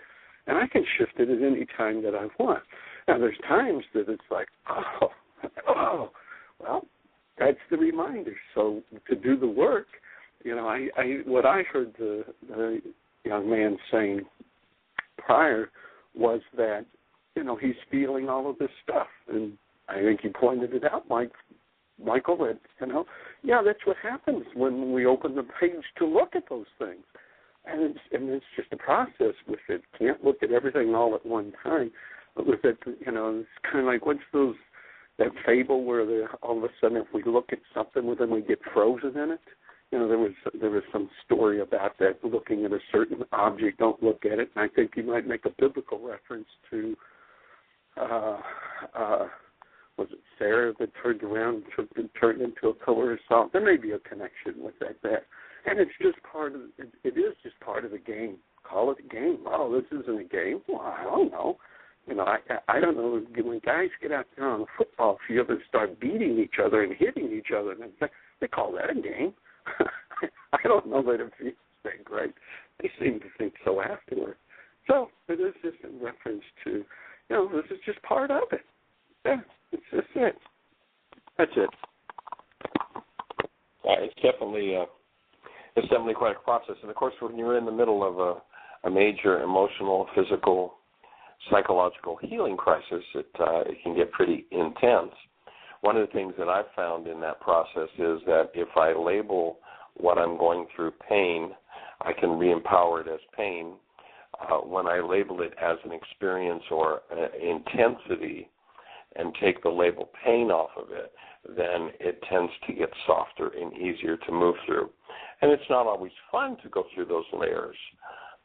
and I can shift it at any time that I want. Now, there's times that it's like, well, that's the reminder. So to do the work, what I heard the young man saying prior was that, he's feeling all of this stuff. And I think he pointed it out, Michael, that, that's what happens when we open the page to look at those things. And it's just a process with it. Can't look at everything all at one time. But with it, it's kind of like, what's that fable where all of a sudden if we look at something, well, then we get frozen in it? There was some story about that, looking at a certain object, don't look at it. And I think you might make a biblical reference to, was it Sarah that turned around and turned into a pillar of salt? There may be a connection with that there. And it's just it is just part of the game. Call it a game. Oh, this isn't a game. Well, I don't know. I don't know. When guys get out there on the football field and start beating each other and hitting each other, and they call that a game. I don't know that it feels that great. They seem to think so afterward. So it is just in reference to, this is just part of it. Yeah, it's just it. That's it. It's definitely quite a process. And, of course, when you're in the middle of a major emotional, physical, psychological healing crisis, it can get pretty intense. One of the things that I've found in that process is that if I label what I'm going through pain, I can re-empower it as pain. When I label it as an experience or intensity and take the label pain off of it, then it tends to get softer and easier to move through. And it's not always fun to go through those layers.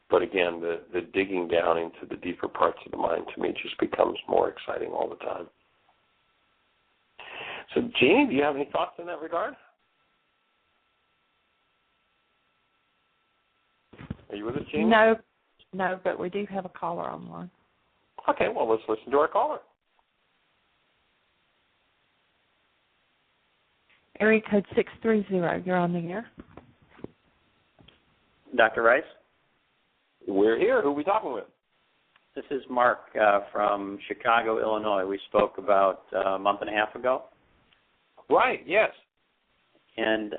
But again, the digging down into the deeper parts of the mind, to me, just becomes more exciting all the time. So, Jeannie, do you have any thoughts in that regard? Are you with us, Jeannie? No, but we do have a caller online. Okay, well, let's listen to our caller. Area code 630, you're on the air. Dr. Rice? We're here. Who are we talking with? This is Mark from Chicago, Illinois. We spoke about a month and a half ago. Right, yes. And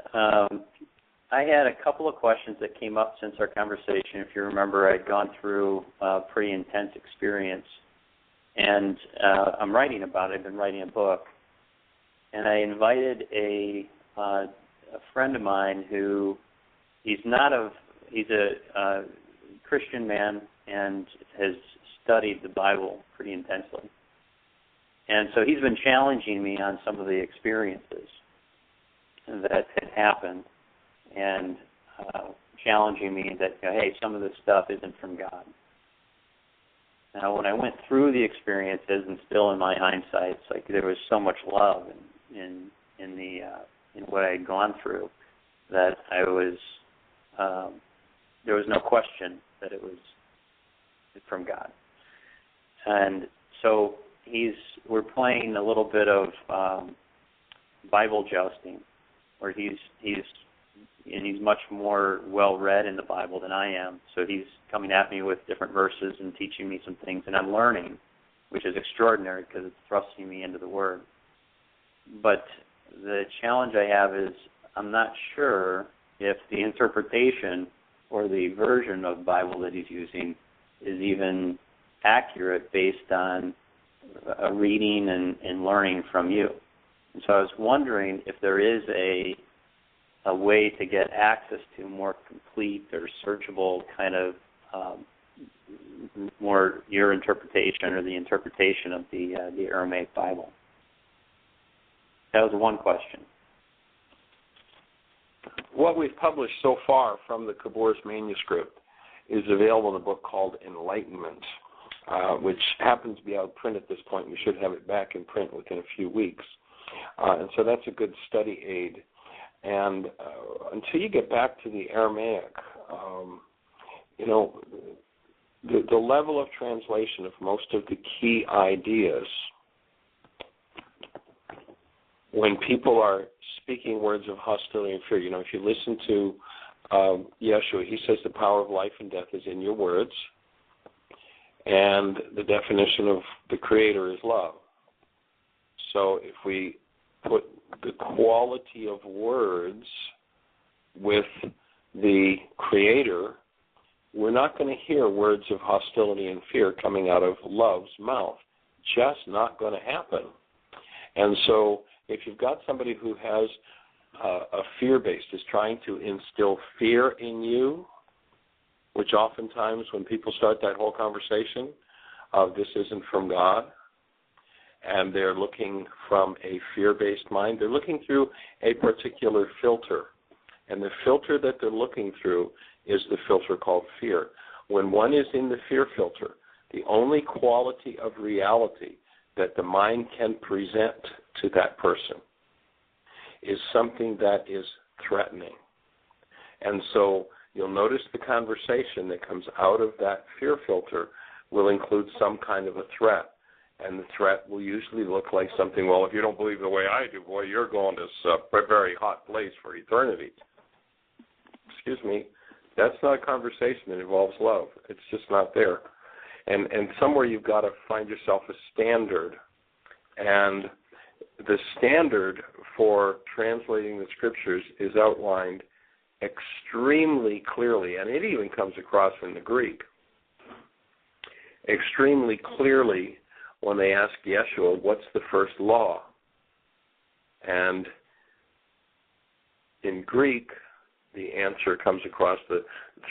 I had a couple of questions that came up since our conversation. If you remember, I'd gone through a pretty intense experience. And I'm writing about it. I've been writing a book. And I invited a friend of mine who he's a Christian man and has studied the Bible pretty intensely. And so he's been challenging me on some of the experiences that had happened and challenging me that, hey, some of this stuff isn't from God. Now, when I went through the experiences, and still in my hindsight, it's like there was so much love in what I had gone through that there was no question that it was from God. And so we're playing a little bit of Bible jousting, where he's much more well-read in the Bible than I am. So he's coming at me with different verses and teaching me some things, and I'm learning, which is extraordinary because it's thrusting me into the Word. But the challenge I have is I'm not sure if the interpretation or the version of Bible that he's using is even accurate based on reading and learning from you. And so I was wondering if there is a way to get access to more complete or searchable kind of more your interpretation or the interpretation of the Aramaic Bible. That was one question. What we've published so far from the Kabor's manuscript is available in a book called Enlightenment, which happens to be out of print at this point. We should have it back in print within a few weeks. And so that's a good study aid. And until you get back to the Aramaic, the level of translation of most of the key ideas, when people are speaking words of hostility and fear, if you listen to Yeshua, he says the power of life and death is in your words, and the definition of the Creator is love. So if we put the quality of words with the Creator, we're not going to hear words of hostility and fear coming out of love's mouth. Just not going to happen. And so if you've got somebody who has a fear-based, is trying to instill fear in you, which oftentimes when people start that whole conversation of this isn't from God, and they're looking from a fear-based mind, they're looking through a particular filter. And the filter that they're looking through is the filter called fear. When one is in the fear filter, the only quality of reality that the mind can present to that person is something that is threatening. And so you'll notice the conversation that comes out of that fear filter will include some kind of a threat. And the threat will usually look like something, well, if you don't believe the way I do, boy, you're going to a very hot place for eternity. Excuse me, that's not a conversation that involves love. It's just not there. And somewhere you've got to find yourself a standard. And the standard for translating the Scriptures is outlined extremely clearly, and it even comes across in the Greek, extremely clearly when they ask Yeshua, what's the first law? And in Greek, the answer comes across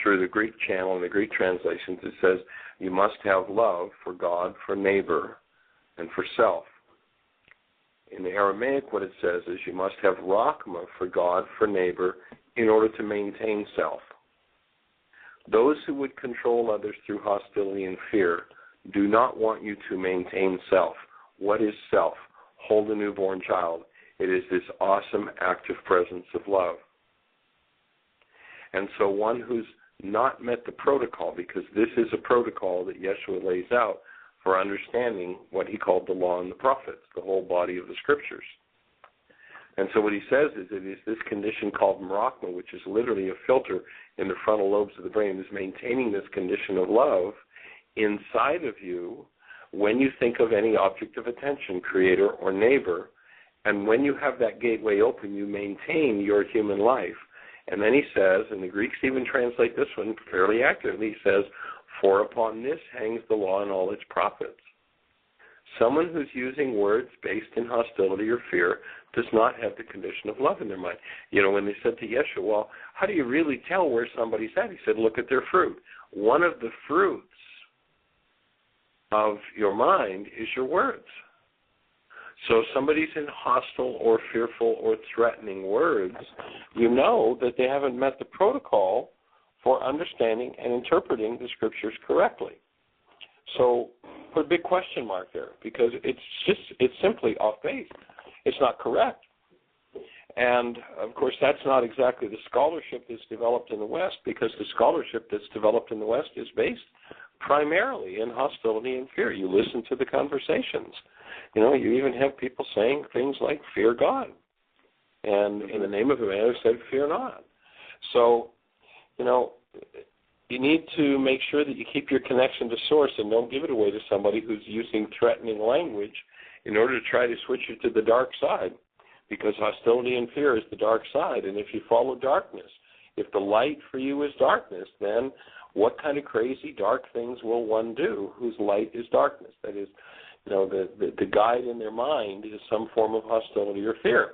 through the Greek channel and the Greek translations. It says, you must have love for God, for neighbor, and for self. In the Aramaic, what it says is you must have rachma for God, for neighbor, in order to maintain self. Those who would control others through hostility and fear do not want you to maintain self. What is self? Hold a newborn child. It is this awesome active presence of love. And so one who's not met the protocol, because this is a protocol that Yeshua lays out for understanding what he called the law and the prophets, the whole body of the Scriptures. And so what he says is it is this condition called merachma, which is literally a filter in the frontal lobes of the brain, is maintaining this condition of love inside of you when you think of any object of attention, creator or neighbor. And when you have that gateway open, you maintain your human life. And then he says, and the Greeks even translate this one fairly accurately, he says, for upon this hangs the law and all its prophets. Someone who's using words based in hostility or fear does not have the condition of love in their mind. When they said to Yeshua, well, how do you really tell where somebody's at? He said, look at their fruit. One of the fruits of your mind is your words. So if somebody's in hostile or fearful or threatening words, you know that they haven't met the protocol for understanding and interpreting the Scriptures correctly. So put a big question mark there, because it's simply off base. It's not correct. And, of course, that's not exactly the scholarship that's developed in the West, because the scholarship that's developed in the West is based primarily in hostility and fear. You listen to the conversations. You even have people saying things like, fear God. And in the name of a man who said, fear not. So, you need to make sure that you keep your connection to source and don't give it away to somebody who's using threatening language in order to try to switch you to the dark side, because hostility and fear is the dark side. And if you follow darkness, if the light for you is darkness, then what kind of crazy dark things will one do whose light is darkness? That is, the guide in their mind is some form of hostility or fear.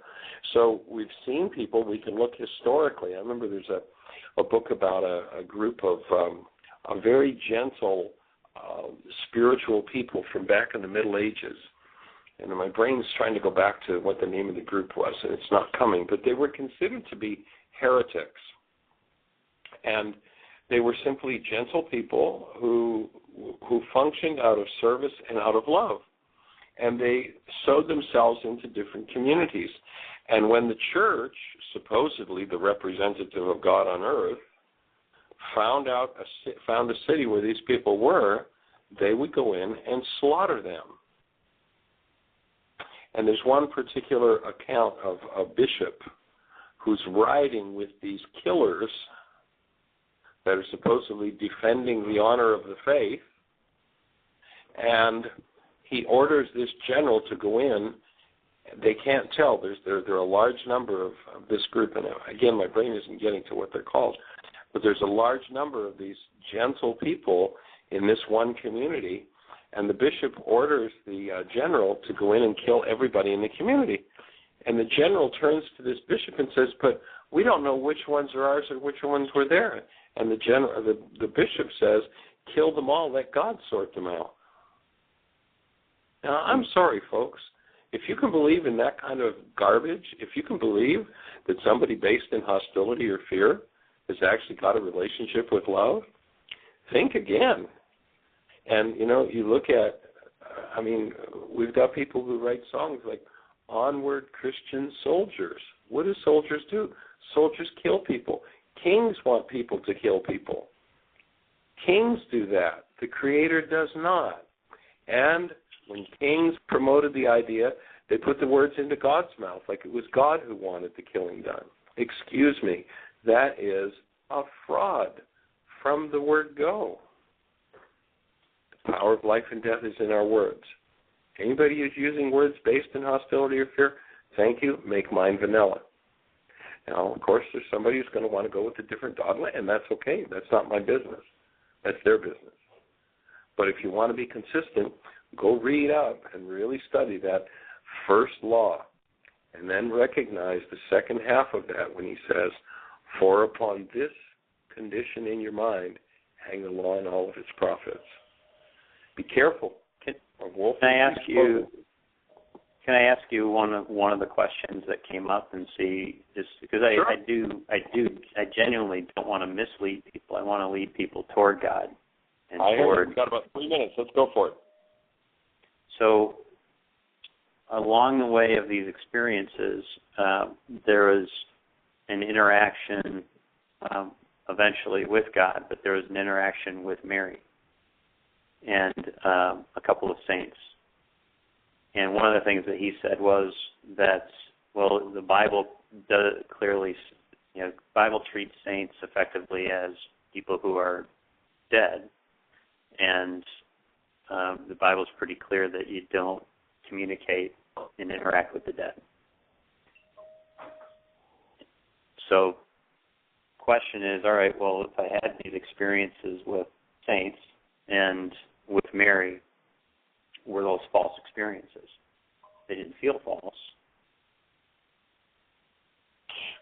So we've seen people, we can look historically. I remember there's a book about a group of a very gentle spiritual people from back in the Middle Ages. And my brain's trying to go back to what the name of the group was, and it's not coming. But they were considered to be heretics. And they were simply gentle people who functioned out of service and out of love. And they sowed themselves into different communities. And when the church, supposedly the representative of God on earth, found a city where these people were, they would go in and slaughter them. And there's one particular account of a bishop who's riding with these killers that are supposedly defending the honor of the faith, and he orders this general to go in. They can't tell. There are a large number of this group, and again, my brain isn't getting to what they're called, but there's a large number of these gentle people in this one community, and the bishop orders the general to go in and kill everybody in the community. And the general turns to this bishop and says, but we don't know which ones are ours or which ones were there. And the bishop says, kill them all, let God sort them out. Now, I'm sorry, folks. If you can believe in that kind of garbage, if you can believe that somebody based in hostility or fear has actually got a relationship with love, think again. And, you look at, we've got people who write songs like, Onward Christian Soldiers. What do soldiers do? Soldiers kill people. Kings want people to kill people. Kings do that. The Creator does not. And when kings promoted the idea, they put the words into God's mouth, like it was God who wanted the killing done. Excuse me, that is a fraud from the word go. The power of life and death is in our words. Anybody who's using words based in hostility or fear, thank you, make mine vanilla. Now, of course, there's somebody who's going to want to go with a different dogma, and that's okay. That's not my business. That's their business. But if you want to be consistent, go read up and really study that first law, and then recognize the second half of that when he says, for upon this condition in your mind hang the law and all of its prophets. Be careful. Can I ask you one of the questions that came up and see, just because Sure. I genuinely don't want to mislead people. I want to lead people toward God and toward. We've got about 3 minutes. Let's go for it. So, along the way of these experiences, there is an interaction eventually with God, but there was an interaction with Mary and a couple of saints. And one of the things that he said was that, the Bible does clearly, Bible treats saints effectively as people who are dead, and the Bible's pretty clear that you don't communicate and interact with the dead. So, question is, all right, if I had these experiences with saints and with Mary, were those false experiences? They didn't feel false.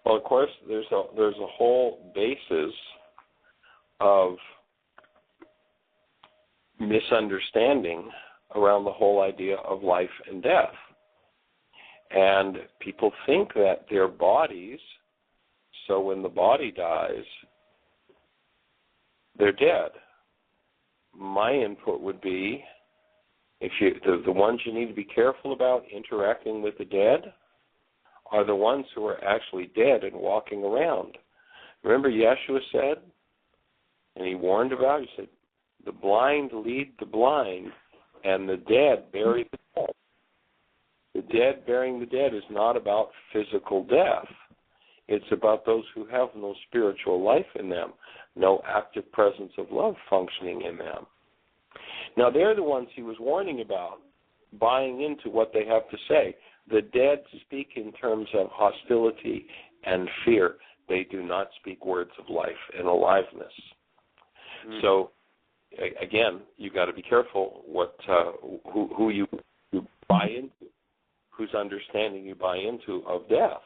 Well, of course, there's a whole basis of misunderstanding around the whole idea of life and death. And people think that their bodies, so when the body dies, they're dead. My input would be, the ones you need to be careful about interacting with the dead are the ones who are actually dead and walking around. Remember Yeshua said, and he warned about, he said, the blind lead the blind, and the dead bury the dead. The dead burying the dead is not about physical death. It's about those who have no spiritual life in them, no active presence of love functioning in them. Now, they're the ones he was warning about, buying into what they have to say. The dead speak in terms of hostility and fear. They do not speak words of life and aliveness. So, again, you've got to be careful who you buy into, whose understanding you buy into of death.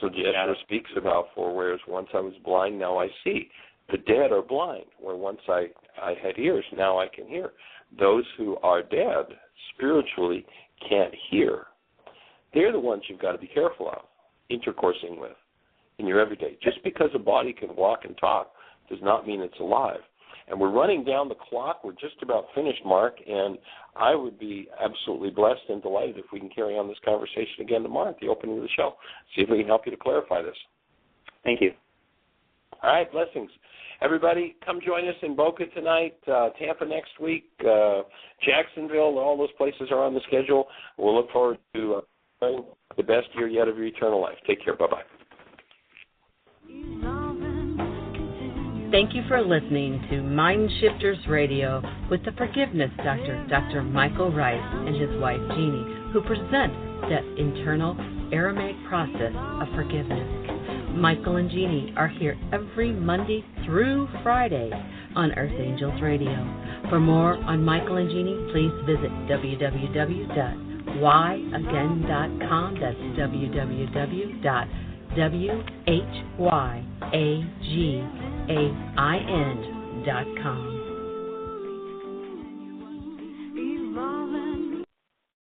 So Yeshua speaks about, for whereas once I was blind, now I see. The dead are blind, where once I had ears, now I can hear. Those who are dead spiritually can't hear. They're the ones you've got to be careful of, intercoursing with in your everyday. Just because a body can walk and talk does not mean it's alive. And we're running down the clock. We're just about finished, Mark, and I would be absolutely blessed and delighted if we can carry on this conversation again tomorrow at the opening of the show. See if we can help you to clarify this. Thank you. All right, blessings. Everybody, come join us in Boca tonight, Tampa next week, Jacksonville. All those places are on the schedule. We'll look forward to the best year yet of your eternal life. Take care. Bye-bye. Thank you for listening to Mind Shifters Radio with the Forgiveness Doctor, Dr. Michael Rice, and his wife Jeannie, who present that internal Aramaic process of forgiveness. Michael and Jeannie are here every Monday through Friday on Earth Angels Radio. For more on Michael and Jeannie, please visit www.whyagain.com. That's www.whyagain.com.